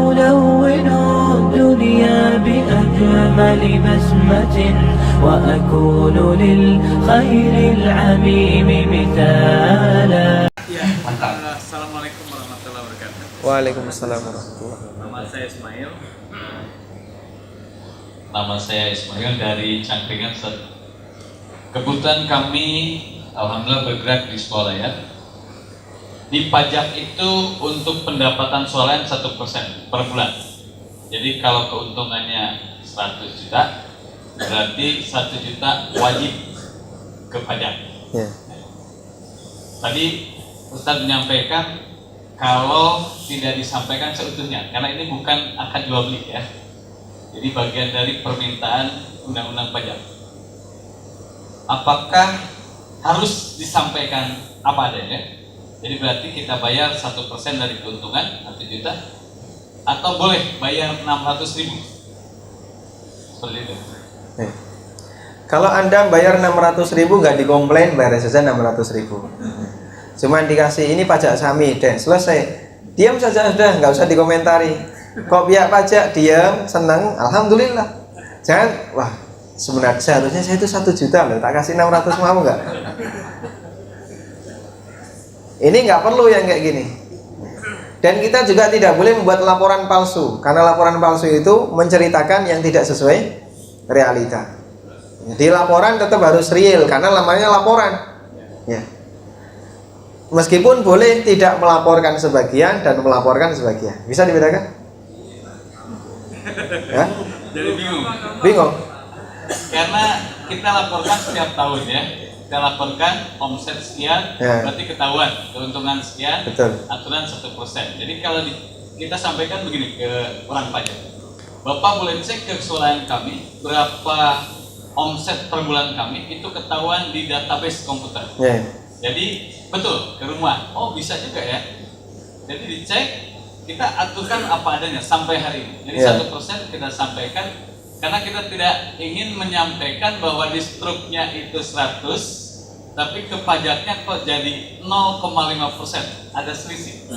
ألون الدنيا بأجمل بسمة وأكون للخير العميم مثالا. Assalamualaikum warahmatullahi wabarakatuh. Waalaikumsalam warahmatullahi wabarakatuh. Nama saya Ismail. Nama saya Ismail dari Cangkringan. Kebetulan kami alhamdulillah bergerak di swalayan. Di pajak itu untuk pendapatan swalayan 1% per bulan. Jadi kalau keuntungannya 100 juta, berarti 1 juta wajib ke pajak. Ya. Tadi Ustadz menyampaikan kalau tidak disampaikan seutuhnya, karena ini bukan akad jual beli ya. Jadi bagian dari permintaan undang-undang pajak. Apakah harus disampaikan apa adanya? Jadi berarti kita bayar 1% dari keuntungan 1 juta, atau boleh bayar 600.000? Seperti itu. Kalau Anda bayar 600.000 nggak dikomplain, bayar saja 600.000. Cuman dikasih ini pajak SAMI, deh selesai. Diam saja sudah, nggak usah dikomentari. Kok pihak pajak diam, senang, alhamdulillah. Jangan, wah sebenarnya seharusnya saya itu 1 juta loh, tak kasih 600, mau nggak? Ini nggak perlu yang kayak gini. Dan kita juga tidak boleh membuat laporan palsu, karena laporan palsu itu menceritakan yang tidak sesuai realita. Di laporan tetap harus real, karena namanya laporan. Ya. Meskipun boleh tidak melaporkan sebagian dan melaporkan sebagian, bisa dibedakan? Ya? Jadi bingung. Bingung? Karena kita laporkan setiap tahun ya. Kita laporkan omset sekian, Ya. berarti ketahuan keuntungan sekian, Betul. aturan 1%. Jadi kalau kita sampaikan begini ke orang pajak, Bapak boleh cek ke swalayan kami berapa omset per bulan kami, itu ketahuan di database komputer. Ya. Jadi betul ke rumah, oh bisa juga ya. Jadi dicek, kita aturkan apa adanya sampai hari ini. Jadi Ya. 1% kita sampaikan, karena kita tidak ingin menyampaikan bahwa di struknya itu 100, tapi ke pajaknya kok jadi 0,5%, ada selisih.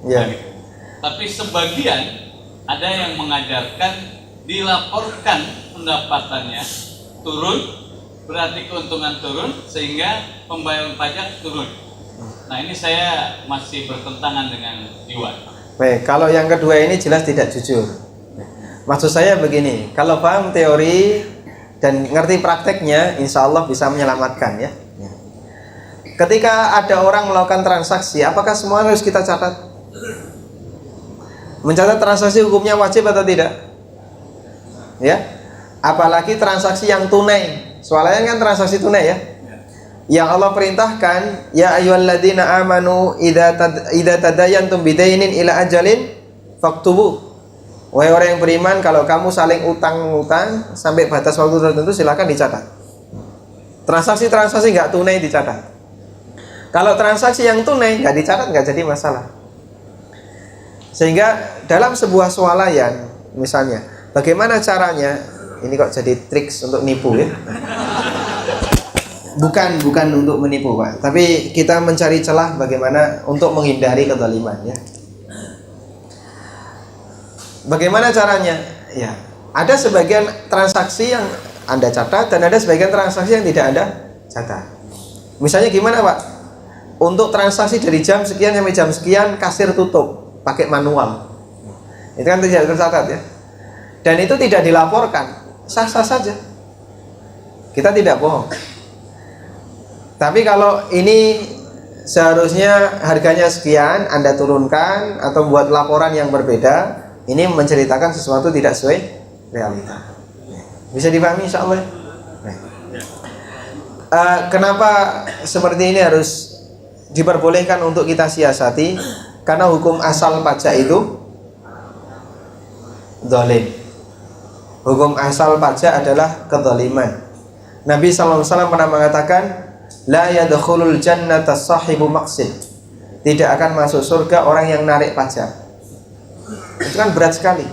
Ya. Nah, gitu. Tapi sebagian ada yang mengajarkan dilaporkan pendapatannya turun, berarti keuntungan turun, sehingga pembayaran pajak turun. Nah ini saya masih bertentangan dengan jiwa. Baik, kalau yang kedua ini jelas tidak jujur. Maksud saya begini, kalau paham teori dan ngerti prakteknya, insya Allah bisa menyelamatkan ya. Ketika ada orang melakukan transaksi, apakah semua harus kita catat? Mencatat transaksi hukumnya wajib atau tidak? Ya, apalagi transaksi yang tunai. Soalnya kan transaksi tunai ya. Yang Allah perintahkan, ya ayyuhalladzina amanu idza tadayantum bidainin ila ajalin faktubu. Wahai orang yang beriman, kalau kamu saling utang-utang sampai batas waktu tertentu silakan dicatat. Transaksi-transaksi nggak tunai dicatat. Kalau transaksi yang tunai nggak dicatat nggak jadi masalah. Sehingga dalam sebuah swalayan misalnya, bagaimana caranya? Ini kok jadi triks untuk nipu ya? Bukan untuk menipu Pak, tapi kita mencari celah bagaimana untuk menghindari kezaliman ya. Bagaimana caranya? Ya, ada sebagian transaksi yang Anda catat dan ada sebagian transaksi yang tidak Anda catat. Misalnya gimana Pak? Untuk transaksi dari jam sekian sampai jam sekian kasir tutup pakai manual. Itu kan tidak tercatat ya. Dan itu tidak dilaporkan. Sah-sah saja, kita tidak bohong. Tapi kalau ini seharusnya harganya sekian, Anda turunkan atau buat laporan yang berbeda, ini menceritakan sesuatu tidak sesuai realita. Bisa dipahami insya Allah. Kenapa seperti ini harus diperbolehkan untuk kita siasati? Karena hukum asal pajak itu zalim. Hukum asal pajak adalah kezaliman. Nabi SAW pernah mengatakan, la yadkhulul jannata sahibu maqsid. Tidak akan masuk surga orang yang narik pajak. Itu kan berat sekali.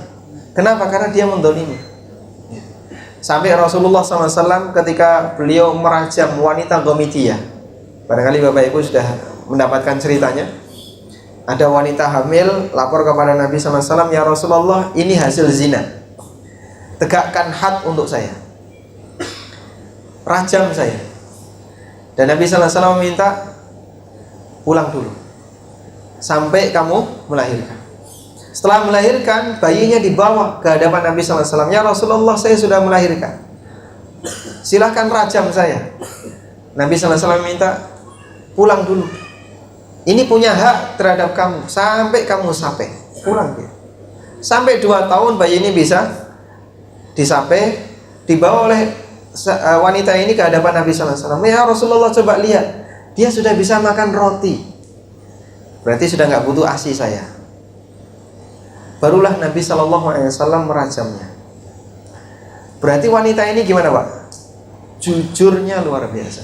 Kenapa? Karena dia mendolimi. Sampai Rasulullah SAW ketika beliau merajam wanita Gomitiyah, barangkali Bapak Ibu sudah mendapatkan ceritanya. Ada wanita hamil lapor kepada Nabi SAW, ya Rasulullah, ini hasil zina. Tegakkan had untuk saya. Rajam saya. Dan Nabi SAW meminta pulang dulu sampai kamu melahirkan. Setelah melahirkan, bayinya dibawa ke hadapan Nabi SAW. Ya Rasulullah, saya sudah melahirkan. Silakan rajam saya. Nabi SAW minta pulang dulu. Ini punya hak terhadap kamu sampai kamu sape. Pulang dia. Sampai 2 tahun bayi ini bisa disape, dibawa oleh wanita ini ke hadapan Nabi SAW. Ya Rasulullah, coba lihat, dia sudah bisa makan roti. Berarti sudah nggak butuh ASI saya. Barulah Nabi SAW merajamnya. Berarti wanita ini gimana, Pak? Jujurnya luar biasa.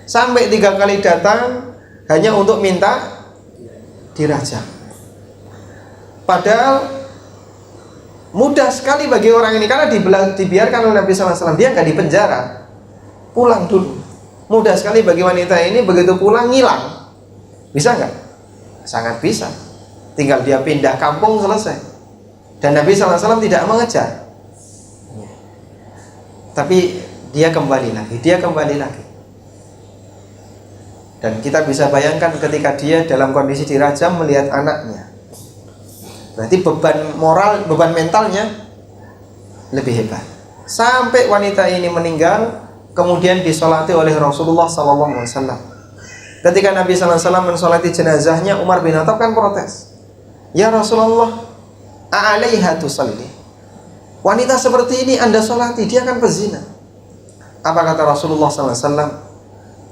Sampai 3 kali datang hanya untuk minta dirajam. Padahal mudah sekali bagi orang ini, karena dibiarkan oleh Nabi SAW, dia nggak dipenjara, pulang dulu. Mudah sekali bagi wanita ini, begitu pulang ngilang. Bisa nggak? Sangat bisa. Tinggal dia pindah kampung, selesai. Dan Nabi SAW tidak mengejar. Tapi dia kembali lagi. Dan kita bisa bayangkan ketika dia dalam kondisi dirajam melihat anaknya. Berarti beban moral, beban mentalnya lebih hebat. Sampai wanita ini meninggal, kemudian disolati oleh Rasulullah SAW. Ketika Nabi SAW mensolati jenazahnya, Umar bin Khattab kan protes. Ya Rasulullah, a'alaiha tusalli? Wanita seperti ini Anda solati, dia kan pezina. Apa kata Rasulullah SAW?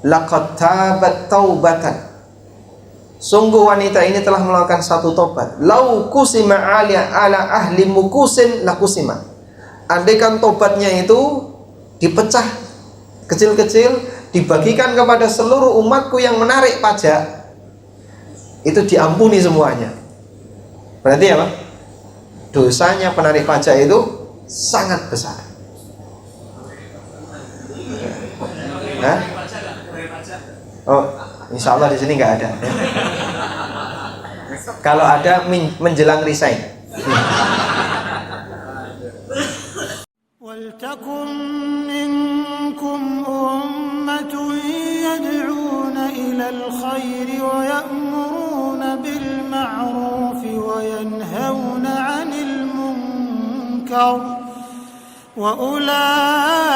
Laqad tabat taubatan. Sungguh wanita ini telah melakukan satu tobat. Lau kusima ala ahli mukusin la kusima. Andaikan tobatnya itu dipecah kecil-kecil, dibagikan kepada seluruh umatku yang menarik pajak, itu diampuni semuanya. Berarti apa? Dosanya penarik pajak itu sangat besar. Hah? Oh, insya Allah di sini nggak ada. Kalau ada menjelang resign. وَلْتَكُنْ مِنْكُمْ أُمَّةٌ يَدْعُونَ إِلَى الْخَيْرِ وَيَأْمُرُونَ بِالْمَعْرُوفِ وَيَنْهَوْنَ عَنِ الْمُنْكَرِ وَأُولَئِكَ